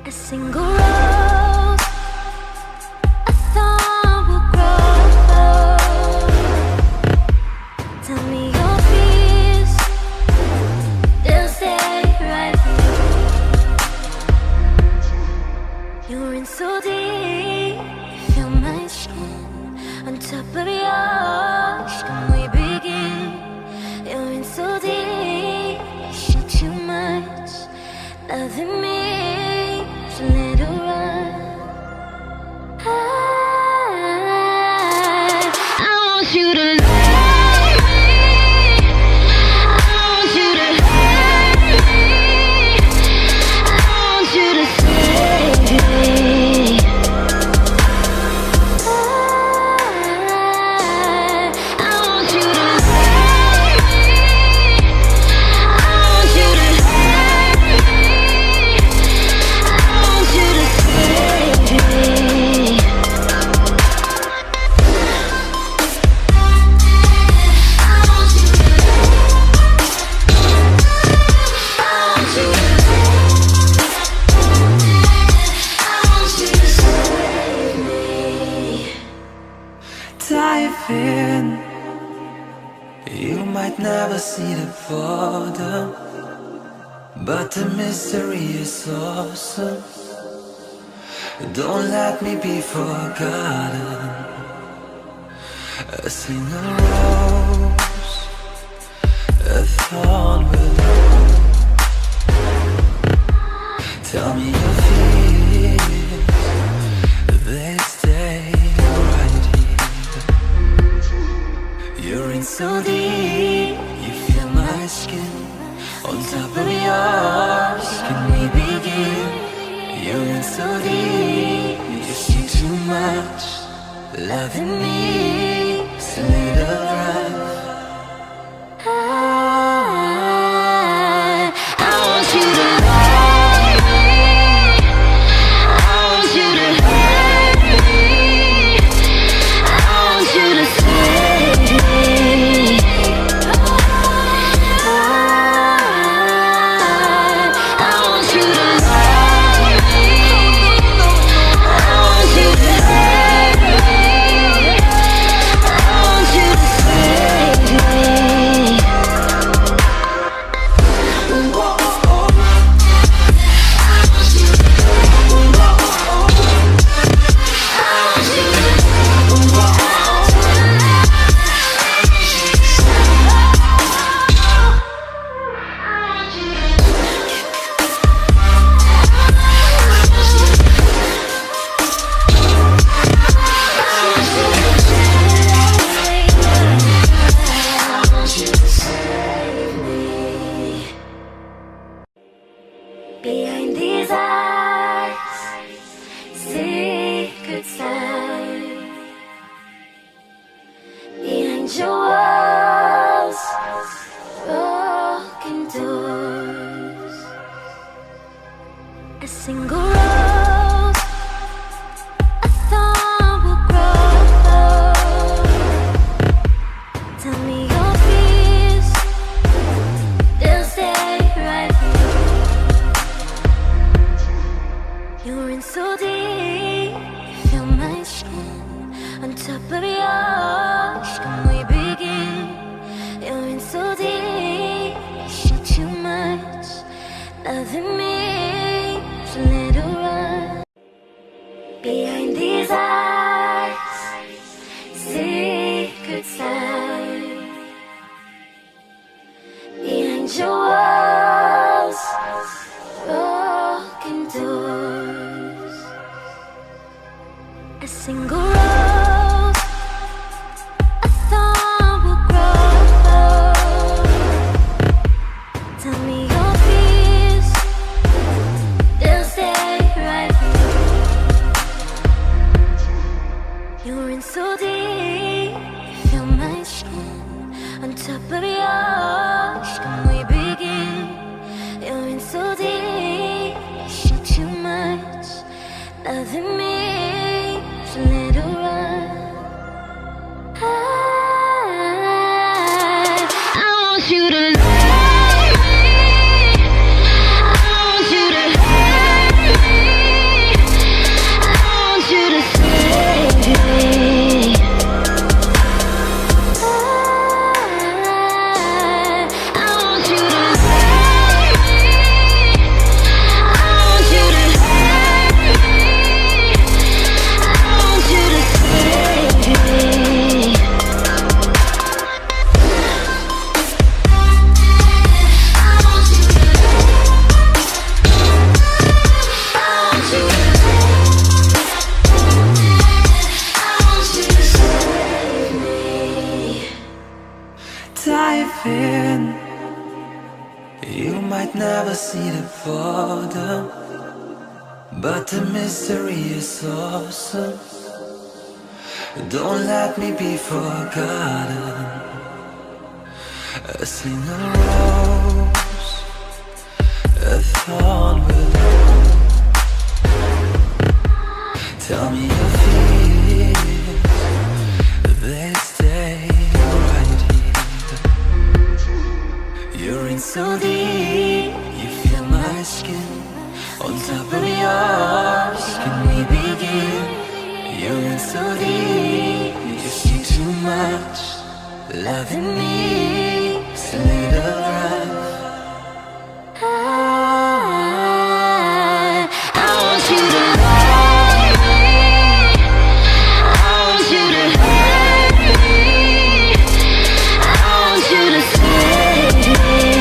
A single rose I thought would grow. Tell me your fears, they'll stay right here. You're in so deep, feel my skin on top of yours. Can we begin? You're in so deep, shit too much, loving me. You might never see the bottom, but the mystery is awesome. Don't let me be forgotten. A single rose, a thorn willow. Tell me your fears, they stay right here. You're in so deep, you feel my skin on top of yours. Can we begin? You're in so deep, you see too much, loving me, it's a little rough. I want you to love me, I want you to hurt me, I want you to save me. I want you to love me, I want you to hurt me, I want you to save me. Behind these eyes, secrets lie. Behind your walls, broken doors. A single rose I thought would grow. Tell me your fears, they'll stay right here. You're in so deep, feel my skin on top of yours. Can we begin? You're in so deep, shit too much, loving me, it's a little rough. Behind these eyes, secrets lie. Behind your walls, broken doors. A single rose I thought would grow. Tell me your fears, they'll stay right here. You're in so deep, feel my skin on top of yours. Can we begin? You're in so deep, shit too much, loving me, it's a little rough. I want you to love me, I want you to hurt me, for them, but the mystery is awesome. Don't let me be forgotten. A single rose, a thorn will. Tell me your fears, they stay right here. You're in so deep, you feel my skin on top of yours. Can we begin? You're in so deep, you see too much. Loving me, it's a little rough. I want you to love me. I want you to hurt me. I want you to save me.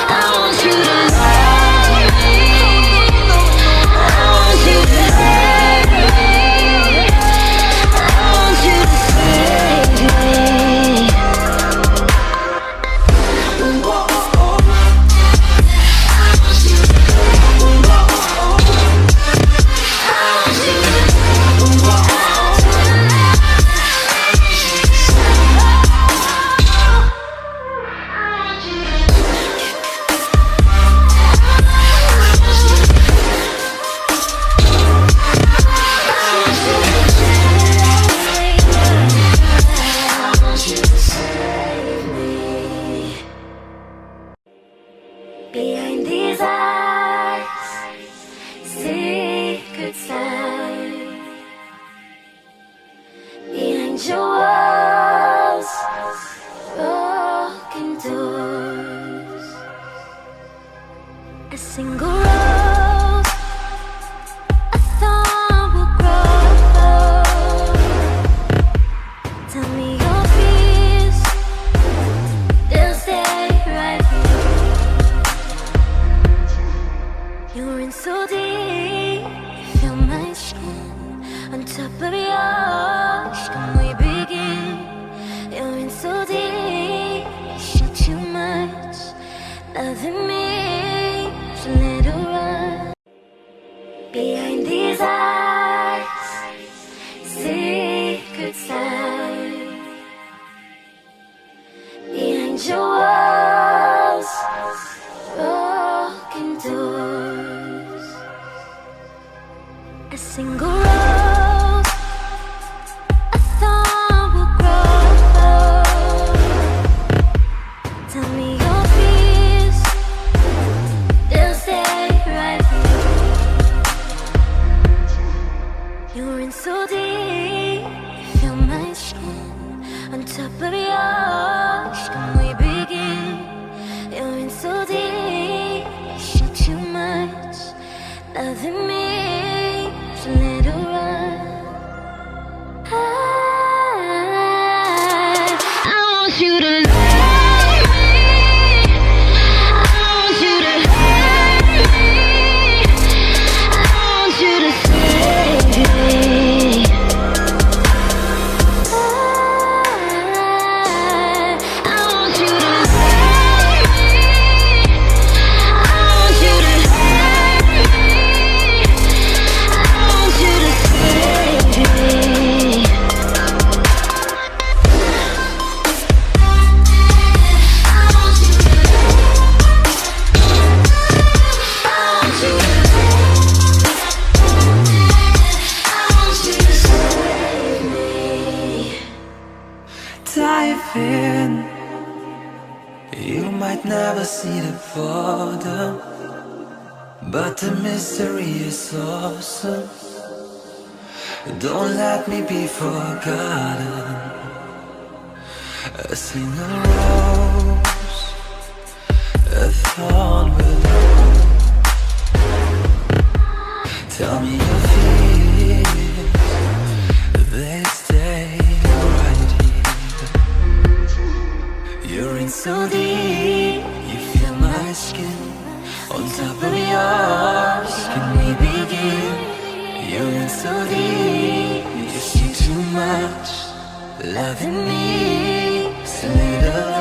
I want you to love me. I want you to hurt me. I want you to save me. Behind these eyes, secrets lie. Behind your walls, broken doors. A single rose, a thorn will grow. Tell me your fears, they'll stay right here. You're in so deep, feel my skin on top of yours. Can we begin? You're in so deep, you shoot too much. Loving me is a little rough. Behind these eyes, secrets lie. Behind your walls, broken doors. A single rose, a thorn will grow. Tell me your fears, they'll stay right here. You're in so deep, feel my skin on top of yours. Can we begin? You're in so deep, you shoot too much. Loving me is a little rough. I want you to love me. I want you to hurt me. I want you to save me. I want you to love me. I want you to hurt me. I want you to save me. Dive in. You might never see the border, but the mystery is awesome. Don't let me be forgotten. A single rose, a thorn will. Tell me your fears, they stay right here. You're in so deep, you feel my skin on top of yours. Can we begin? You're in so deep, you see too much. Loving me is slid around.